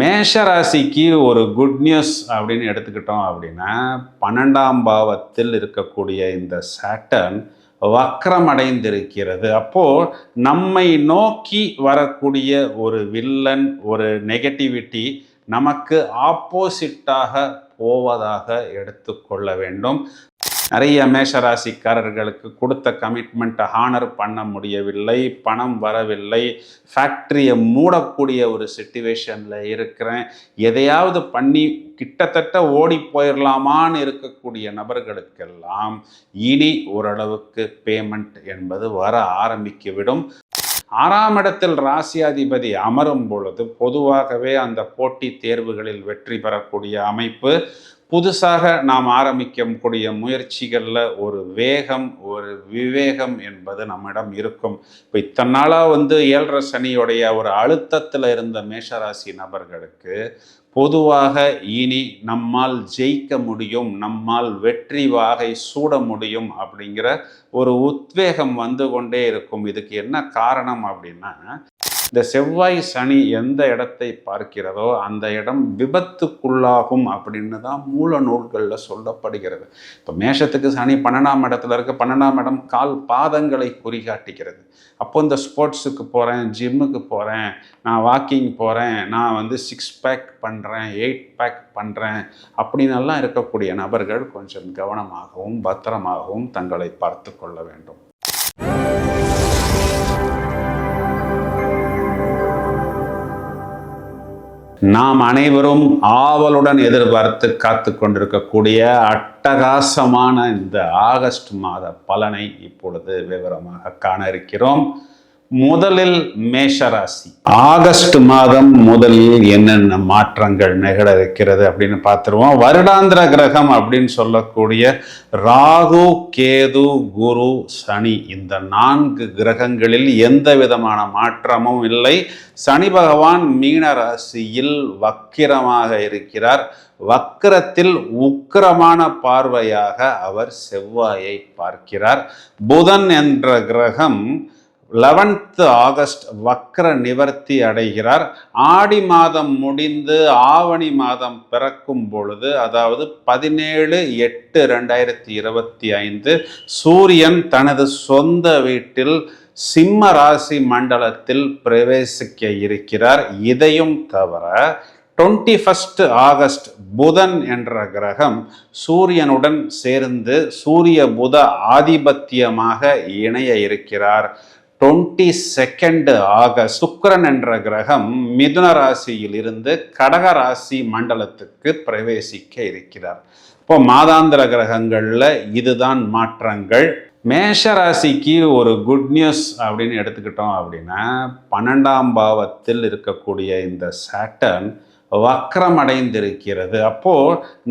மேஷ ராசிக்கு ஒரு குட் நியூஸ் அப்படின்னு எடுத்துக்கிட்டோம் அப்படின்னா, 12ஆம் பாவத்தில் இருக்கக்கூடிய இந்த சாட்டர்ன் வக்ரம் அடைந்திருக்கிறது. அப்போ நம்மை நோக்கி வரக்கூடிய ஒரு வில்லன், ஒரு நெகட்டிவிட்டி நமக்கு ஆப்போசிட்டாக போவதாக எடுத்துக்கொள்ள வேண்டும். நிறைய மேஷராசிக்காரர்களுக்கு கொடுத்த கமிட்மெண்ட்டை ஹானர் பண்ண முடியவில்லை, பணம் வரவில்லை, ஃபேக்ட்ரியை மூடக்கூடிய ஒரு சிச்சுவேஷனில் இருக்கிறேன், எதையாவது பண்ணி கிட்டத்தட்ட ஓடி போயிடலாமான்னு இருக்கக்கூடிய நபர்களுக்கெல்லாம் இனி ஓரளவுக்கு பேமெண்ட் என்பது வர ஆரம்பிக்கிவிடும். 6ஆம் இடத்தில் ராசியாதிபதி அமரும் பொழுது பொதுவாகவே அந்த போட்டித் தேர்வுகளில் வெற்றி பெறக்கூடிய அமைப்பு, புதுசாக நாம் ஆரம்பிக்கக்கூடிய முயற்சிகளில் ஒரு வேகம், ஒரு விவேகம் என்பது நம்மிடம் இருக்கும். இப்போ இத்தனை நாளாக 7.5 சனியோடைய ஒரு அழுத்தத்தில் இருந்த மேஷராசி நபர்களுக்கு பொதுவாக இனி நம்மால் ஜெயிக்க முடியும், நம்மால் வெற்றி வாகை சூட முடியும் அப்படிங்கிற ஒரு உத்வேகம் வந்து கொண்டே இருக்கும். இதுக்கு என்ன காரணம் அப்படின்னா, இந்த செவ்வாய் சனி எந்த இடத்தை பார்க்கிறதோ அந்த இடம் விபத்துக்குள்ளாகும் அப்படின்னு தான் மூல நூல்களில் சொல்லப்படுகிறது. இப்போ மேஷத்துக்கு சனி 12ஆம் இடத்துல இருக்க, 12ஆம் இடம் கால் பாதங்களை குறிகாட்டுகிறது. அப்போ இந்த ஸ்போர்ட்ஸுக்கு போகிறேன், ஜிம்முக்கு போகிறேன், நான் வாக்கிங் போகிறேன், நான் 6 பேக் பண்ணுறேன், 8 பேக் பண்ணுறேன் அப்படின்னெல்லாம் இருக்கக்கூடிய நபர்கள் கொஞ்சம் கவனமாகவும் பத்திரமாகவும் தங்களை பார்த்து கொள்ள வேண்டும். நாம் அனைவரும் ஆவலுடன் எதிர்பார்த்து காத்து கொண்டிருக்கக்கூடிய அட்டகாசமான இந்த ஆகஸ்ட் மாத பலனை இப்பொழுது விவரமாக காண இருக்கிறோம். முதலில் மேஷராசி. ஆகஸ்ட் மாதம் முதலில் என்னென்ன மாற்றங்கள் நிகழ இருக்கிறது அப்படின்னு பார்த்துருவோம். வருடாந்திர கிரகம் அப்படின்னு சொல்லக்கூடிய ராகு, கேது, குரு, சனி, இந்த 4 கிரகங்களில் எந்த விதமான மாற்றமும் இல்லை. சனி பகவான் மீன ராசியில் வக்கிரமாக இருக்கிறார். வக்கிரத்தில் உக்கிரமான பார்வையாக அவர் செவ்வாயை பார்க்கிறார். புதன் என்ற கிரகம் 11th ஆகஸ்ட் வக்ர நிவர்த்தி அடைகிறார். ஆடி மாதம் முடிந்து ஆவணி மாதம் பிறக்கும் பொழுது, அதாவது 17/8/2025 சூரியன் தனது சொந்த வீட்டில் சிம்ம ராசி மண்டலத்தில் பிரவேசிக்க இருக்கிறார். இதையும் தவிர 21st ஆகஸ்ட் புதன் என்ற கிரகம் சூரியனுடன் சேர்ந்து சூரிய புத ஆதிபத்தியமாக இணைய இருக்கிறார். 22nd ஆகஸ்ட் சுக்கிரன் என்ற கிரகம் மிதுன ராசியில் இருந்து கடக ராசி மண்டலத்துக்கு பிரவேசிக்க இருக்கிறார். இப்போ மாதாந்திர கிரகங்கள்ல இதுதான் மாற்றங்கள். மேஷ ராசிக்கு ஒரு குட் நியூஸ் அப்படின்னு எடுத்துக்கிட்டோம் அப்படின்னா, 12ஆம் பாவத்தில் இருக்கக்கூடிய இந்த சாட்டர்ன் வக்ரம் அடைந்திருக்கிறது. அப்போ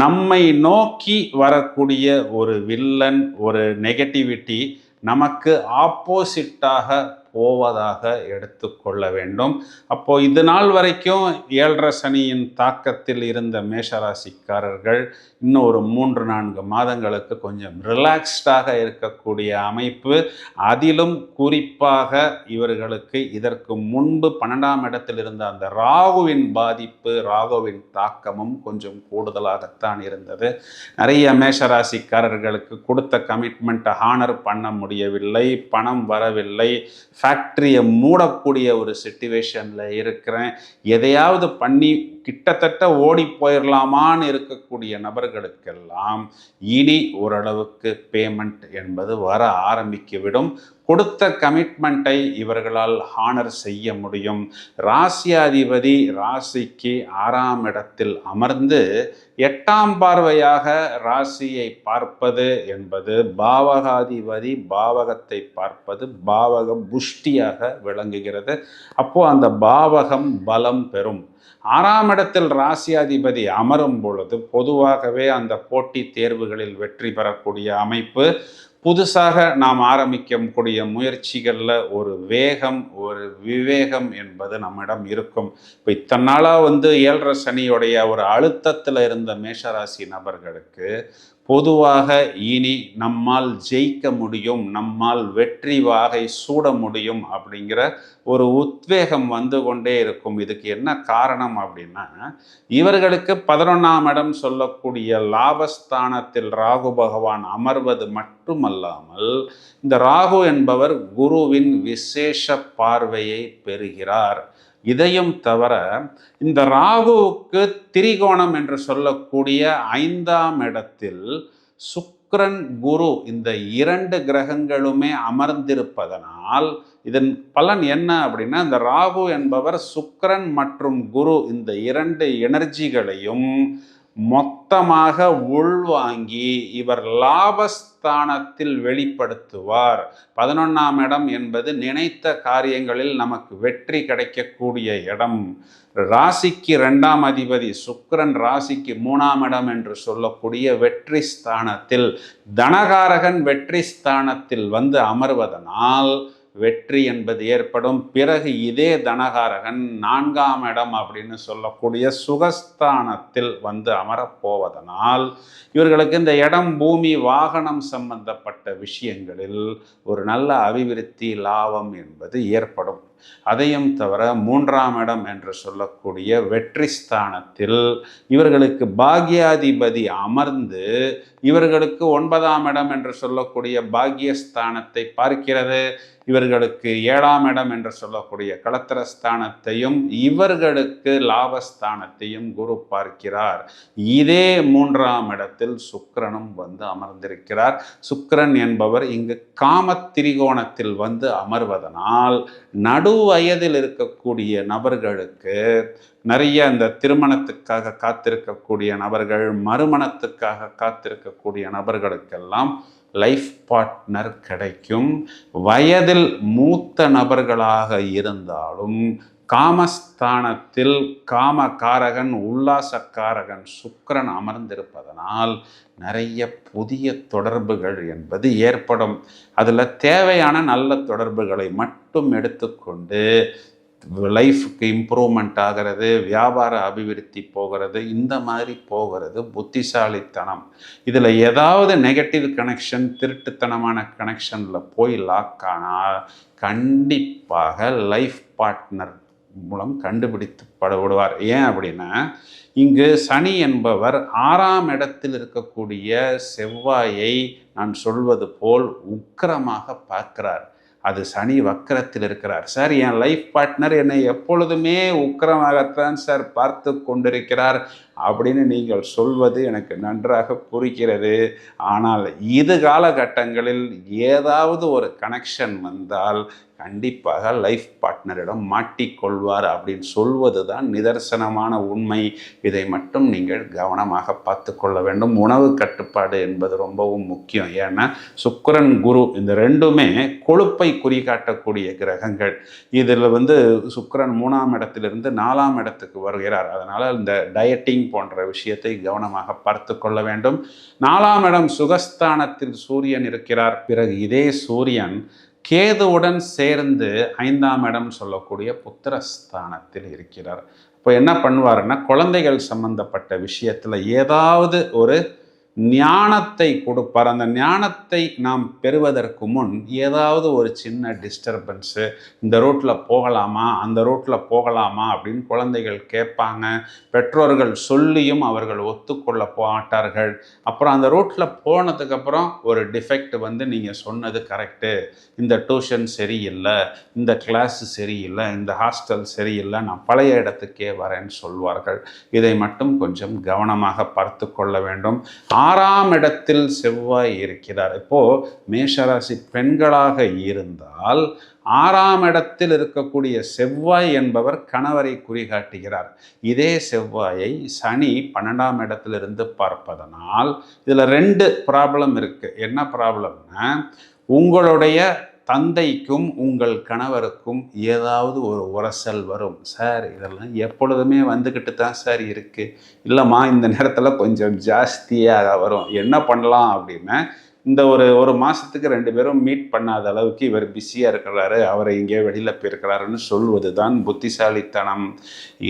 நம்மை நோக்கி வரக்கூடிய ஒரு வில்லன், ஒரு நெகட்டிவிட்டி நமக்கு ஆப்போசிட்டாக போவதாக எடுத்துக்கொள்ள வேண்டும். அப்போ இது நாள் வரைக்கும் 7.5 சனியின் தாக்கத்தில் இருந்த மேஷராசிக்காரர்கள் இன்னும் ஒரு 3-4 மாதங்களுக்கு கொஞ்சம் ரிலாக்ஸ்டாக இருக்கக்கூடிய அமைப்பு. அதிலும் குறிப்பாக இவர்களுக்கு இதற்கு முன்பு 12ஆம் இடத்தில் இருந்த அந்த ராகுவின் பாதிப்பு, ராகுவின் தாக்கமும் கொஞ்சம் கூடுதலாகத்தான் இருந்தது. நிறைய மேஷராசிக்காரர்களுக்கு கொடுத்த கமிட்மெண்ட்டை ஹானர் பண்ண முடியவில்லை, பணம் வரவில்லை, ஃபேக்ட்ரியை மூடக்கூடிய ஒரு சிச்சுவேஷனில் இருக்கிறேன், எதையாவது பண்ணி கிட்டத்தட்ட ஓடி போயிடலாமான்னு இருக்கக்கூடிய நபர்களுக்கெல்லாம் இனி ஓரளவுக்கு பேமெண்ட் என்பது வர ஆரம்பிக்கிவிடும். கொடுத்த கமிட்மெண்ட்டை இவர்களால் ஹானர் செய்ய முடியும். ராசியாதிபதி ராசிக்கு 6ஆம் இடத்தில் அமர்ந்து 8ஆம் பார்வையாக ராசியை பார்ப்பது என்பது பாவகாதிபதி பாவகத்தை பார்ப்பது பாவக புஷ்டியாக விளங்குகிறது. அப்போ அந்த பாவகம் பலம் பெறும். 6ஆம் இடத்தில் ராசியாதிபதி அமரும் பொழுது பொதுவாகவே அந்த போட்டித் தேர்வுகளில் வெற்றி பெறக்கூடிய அமைப்பு, புதுசாக நாம் ஆரம்பிக்கக்கூடிய முயற்சிகளில் ஒரு வேகம், ஒரு விவேகம் என்பது நம்மிடம் இருக்கும். இப்போ இத்தனை நாளாக 7.5 சனியோடைய ஒரு அழுத்தத்தில் இருந்த மேஷராசி நபர்களுக்கு பொதுவாக இனி நம்மால் ஜெயிக்க முடியும், நம்மால் வெற்றி வாகை சூட முடியும் அப்படிங்கிற ஒரு உத்வேகம் வந்து கொண்டே இருக்கும். இதுக்கு என்ன காரணம் அப்படின்னா, இவர்களுக்கு 11ஆம் இடம் சொல்லக்கூடிய லாபஸ்தானத்தில் ராகு பகவான் அமர்வது மட்டுமல்லாமல், இந்த ராகு என்பவர் குருவின் விசேஷ பார்வையை பெறுகிறார். இதையும் தவிர இந்த ராகுவுக்கு திரிகோணம் என்று சொல்லக்கூடிய 5ஆம் இடத்தில் சுக்கிரன் குரு இந்த 2 கிரகங்களுமே அமர்ந்திருப்பதனால் இதன் பலன் என்ன அப்படின்னா, இந்த ராகு என்பவர் சுக்கிரன் மற்றும் குரு இந்த 2 எனர்ஜிகளையும் மொத்தமாக உள்வாங்கி இவர் லாபஸ்தானத்தில் வெளிப்படுத்துவார். 11ஆம் இடம் என்பது நினைத்த காரியங்களில் நமக்கு வெற்றி கிடைக்கக்கூடிய இடம். ராசிக்கு 2ஆம் அதிபதி சுக்கிரன் ராசிக்கு 3ஆம் இடம் என்று சொல்லக்கூடிய வெற்றி ஸ்தானத்தில், தனகாரகன் வெற்றி ஸ்தானத்தில் வந்து அமர்வதனால் வெற்றி என்பது ஏற்படும். பிறகு இதே தனகாரகன் 4ஆம் இடம் அப்படின்னு சொல்லக்கூடிய சுகஸ்தானத்தில் வந்து அமரப்போவதனால் இவர்களுக்கு இந்த இடம், பூமி, வாகனம் சம்பந்தப்பட்ட விஷயங்களில் ஒரு நல்ல அபிவிருத்தி, லாபம் என்பது ஏற்படும். அதையும் தவிர 3ஆம் இடம் என்று சொல்லக்கூடிய வெற்றி ஸ்தானத்தில் இவர்களுக்கு பாக்யாதிபதி அமர்ந்து இவர்களுக்கு 9ஆம் இடம் என்று சொல்லக்கூடிய பாக்யஸ்தானத்தை பார்க்கிறது. இவர்களுக்கு 7ஆம் இடம் என்று சொல்லக்கூடிய களத்திரஸ்தானத்தையும் இவர்களுக்கு லாபஸ்தானத்தையும் குரு பார்க்கிறார். இதே 3ஆம் இடத்தில் சுக்கிரனும் வந்து அமர்ந்திருக்கிறார். சுக்கிரன் என்பவர் இங்கு காம திரிகோணத்தில் வந்து அமர்வதனால் நடுவயதில் இருக்கக்கூடிய நபர்களுக்கு நிறைய இந்த திருமணத்துக்காக காத்திருக்கக்கூடிய நபர்கள், மறுமணத்துக்காக காத்திருக்கக்கூடிய நபர்களுக்கெல்லாம் லைஃப் பார்ட்னர் கிடைக்கும். வயதில் மூத்த நபர்களாக இருந்தாலும் காமஸ்தானத்தில் காமகாரகன், உல்லாசக்காரகன் சுக்கிரன் அமர்ந்திருப்பதனால் நிறைய புதிய தொடர்புகள் என்பது ஏற்படும். அதில் தேவையான நல்ல தொடர்புகளை மட்டும் எடுத்துக்கொண்டு லைஃப்க்கு இம்ப்ரூவ்மெண்ட் ஆகிறது, வியாபார அபிவிருத்தி போகிறது, இந்த மாதிரி போகிறது புத்திசாலித்தனம். இதில் ஏதாவது நெகட்டிவ் கனெக்ஷன், திருட்டுத்தனமான கனெக்ஷனில் போய் லாக் ஆனால் கண்டிப்பாக லைஃப் பார்ட்னர் மூலம் கண்டுபிடித்து படுவிடுவார். ஏன் அப்படின்னா, இங்கு சனி என்பவர் 6ஆம் இடத்தில் இருக்கக்கூடிய செவ்வாயை நான் சொல்வது போல் உக்கிரமாக பார்க்கிறார். அது சனி வக்கரத்தில் இருக்கிறார். சார், என் லைஃப் பார்ட்னர் என்னை எப்பொழுதுமே உக்கிரமாகத்தான் சார் பார்த்து கொண்டிருக்கிறார் அப்படின்னு நீங்கள் சொல்வது எனக்கு நன்றாக புரிகிறது. ஆனால் இது காலகட்டங்களில் ஏதாவது ஒரு கனெக்ஷன் வந்தால் கண்டிப்பாக லைஃப் பார்ட்னரிடம் மாட்டிக்கொள்வார் அப்படின்னு சொல்வது தான் நிதர்சனமான உண்மை. இதை மட்டும் நீங்கள் கவனமாக பார்த்து கொள்ள வேண்டும். உணவு கட்டுப்பாடு என்பது ரொம்பவும் முக்கியம். ஏன்னா சுக்கிரன், குரு இந்த ரெண்டுமே கொழுப்பை குறிகாட்டக்கூடிய கிரகங்கள். இதில் வந்து சுக்கிரன் 3ஆம் இடத்திலிருந்து 4ஆம் இடத்துக்கு வருகிறார். அதனால் இந்த டயட்டிங் போன்ற விஷயத்தை கவனமாக பார்த்து கொள்ள வேண்டும். 4ஆம் இடம் சுகஸ்தானத்தில் சூரியன் இருக்கிறார். பிறகு இதே சூரியன் கேதுவுடன் சேர்ந்து 5ஆம் இடம் சொல்லக்கூடிய புத்திரஸ்தானத்தில் இருக்கிறார். இப்போ என்ன பண்ணுவாருன்னா, குழந்தைகள் சம்பந்தப்பட்ட விஷயத்தில் ஏதாவது ஒரு ஞானத்தை கொடுப்பார். அந்த ஞானத்தை நாம் பெறுவதற்கு முன் ஏதாவது ஒரு சின்ன டிஸ்டர்பன்ஸு, இந்த ரூட்டில் போகலாமா, அந்த ரூட்டில் போகலாமா அப்படின்னு குழந்தைகள் கேட்பாங்க. பெற்றோர்கள் சொல்லியும் அவர்கள் ஒத்துக்கொள்ள மாட்டார்கள். அப்புறம் அந்த ரூட்டில் போனதுக்கப்புறம் ஒரு டிஃபெக்ட் வந்து, நீங்கள் சொன்னது கரெக்டு, இந்த டியூஷன் சரியில்லை, இந்த கிளாஸ் சரியில்லை, இந்த ஹாஸ்டல் சரியில்லை, நான் பழைய இடத்துக்கே வரேன்னு சொல்வார்கள். இதை மட்டும் கொஞ்சம் கவனமாக பார்த்து கொள்ள வேண்டும். 6ஆம் இடத்தில் செவ்வாய் இருக்கிறார். இப்போ மேஷராசி பெண்களாக இருந்தால் 6ஆம் இடத்தில் இருக்கக்கூடிய செவ்வாய் என்பவர் கணவரை குறிகாட்டுகிறார். இதே செவ்வாயை சனி 12ஆம் இடத்திலிருந்து பார்ப்பதனால் இதில் 2 ப்ராப்ளம் இருக்கு. என்ன ப்ராப்ளம்னா, உங்களுடைய தந்தைக்கும் உங்கள் கணவருக்கும் ஏதாவது ஒரு உரசல் வரும். சார், இதெல்லாம் எப்பொழுதுமே வந்துக்கிட்டு தான் சார் இருக்குது. இல்லைம்மா, இந்த நேரத்தில் கொஞ்சம் ஜாஸ்தியாக வரும். என்ன பண்ணலாம் அப்படின்னா, இந்த ஒரு மாதத்துக்கு 2 பேரும் மீட் பண்ணாத அளவுக்கு இவர் பிஸியாக இருக்கிறாரு, அவரை இங்கே வெளியில் போயிருக்கிறாருன்னு சொல்வது தான் புத்திசாலித்தனம்.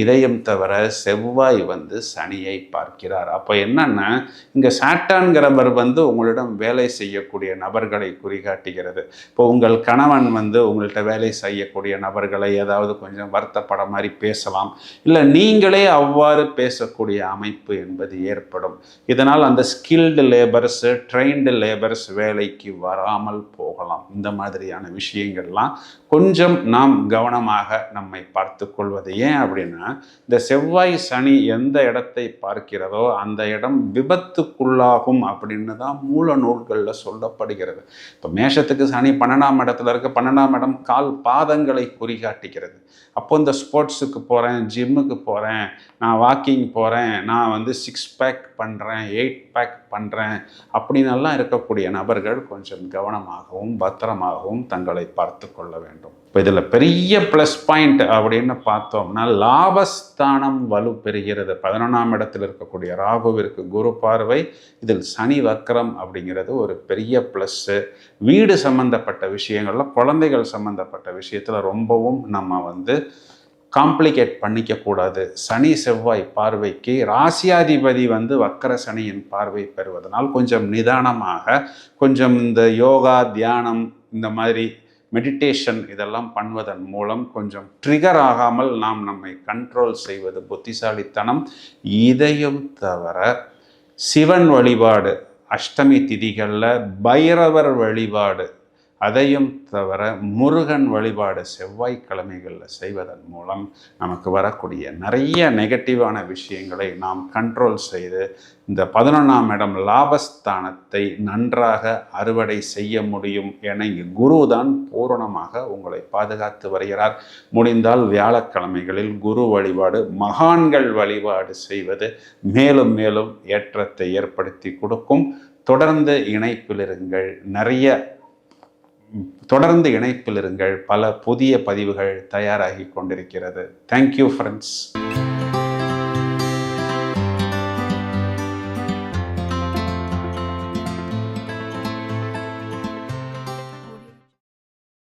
இதையும் தவிர செவ்வாய் சனியை பார்க்கிறார். அப்போ என்னன்னா, இங்கே சாட்டான்கிறவர் உங்களிடம் வேலை செய்யக்கூடிய நபர்களை குறிகாட்டுகிறது. இப்போ உங்கள் கணவன் உங்கள்கிட்ட வேலை செய்யக்கூடிய நபர்களை ஏதாவது கொஞ்சம் வருத்தப்பட மாதிரி பேசலாம், இல்லை நீங்களே அவ்வாறு பேசக்கூடிய அமைப்பு என்பது ஏற்படும். இதனால் அந்த ஸ்கில்டு லேபர்ஸ், ட்ரெயின்டு லேபர்ஸ் வேலைக்கு வராமல் போகலாம். இந்த மாதிரியான விஷயங்கள்லாம் கொஞ்சம் நாம் கவனமாக நம்மை பார்த்து கொள்வது. ஏன் அப்படின்னா, இந்த செவ்வாய் சனி எந்த இடத்தை பார்க்கிறதோ அந்த இடம் விபத்துக்குள்ளாகும் அப்படின்னு தான் மூல நூல்களில் சொல்லப்படுகிறது. இப்போ மேஷத்துக்கு சனி 12ஆம் இடத்துல இருக்க, 12ஆம் இடம் கால் பாதங்களை குறிகாட்டுகிறது. அப்போ இந்த ஸ்போர்ட்ஸுக்கு போகிறேன், ஜிம்முக்கு போகிறேன், நான் வாக்கிங் போகிறேன், நான் 6 பேக் பண்ணுறேன், 8 பேக் பண்ணுறேன் அப்படின்னெல்லாம் இருக்கக்கூடிய நபர்கள் கொஞ்சம் கவனமாகவும் பத்திரமாகவும் தங்களை பார்த்து கொள்ள வேண்டும். இப்போ இதில் பெரிய ப்ளஸ் பாயிண்ட் அப்படின்னு பார்த்தோம்னா, லாபஸ்தானம் வலு பெறுகிறது. 11ஆம் இடத்தில் இருக்கக்கூடிய ராகுவிற்கு குரு பார்வை, இதில் சனி வக்ரம் அப்படிங்கிறது ஒரு பெரிய ப்ளஸ்ஸு. வீடு சம்பந்தப்பட்ட விஷயங்கள்ல, குழந்தைகள் சம்பந்தப்பட்ட விஷயத்தில் ரொம்பவும் நம்ம காம்ப்ளிகேட் பண்ணிக்கக்கூடாது. சனி செவ்வாய் பார்வைக்கு ராசியாதிபதி வக்கர சனியின் பார்வை பெறுவதனால் கொஞ்சம் நிதானமாக, கொஞ்சம் இந்த யோகா, தியானம், இந்த மாதிரி மெடிடேஷன் இதெல்லாம் பண்ணுவதன் மூலம் கொஞ்சம் ட்ரிகர் ஆகாமல் நாம் நம்மை கண்ட்ரோல் செய்வது புத்திசாலித்தனம். இதையும் தவிர சிவன் வழிபாடு, அஷ்டமி திதிகளில் பைரவர் வழிபாடு, அதையும் தவிர முருகன் வழிபாடு செவ்வாய்க்கிழமைகளில் செய்வதன் மூலம் நமக்கு வரக்கூடிய நிறைய நெகட்டிவான விஷயங்களை நாம் கண்ட்ரோல் செய்து இந்த 11ஆம் இடம் லாபஸ்தானத்தை நன்றாக அறுவடை செய்ய முடியும். என இங்கு குரு தான் பூரணமாக உங்களை பாதுகாத்து வருகிறார். முடிந்தால் வியாழக்கிழமைகளில் குரு வழிபாடு, மகான்கள் வழிபாடு செய்வது மேலும் மேலும் ஏற்றத்தை ஏற்படுத்தி கொடுக்கும். தொடர்ந்து இணைப்பில் இருங்கள். பல புதிய பதிவுகள் தயாராகி கொண்டிருக்கிறது. Thank you friends.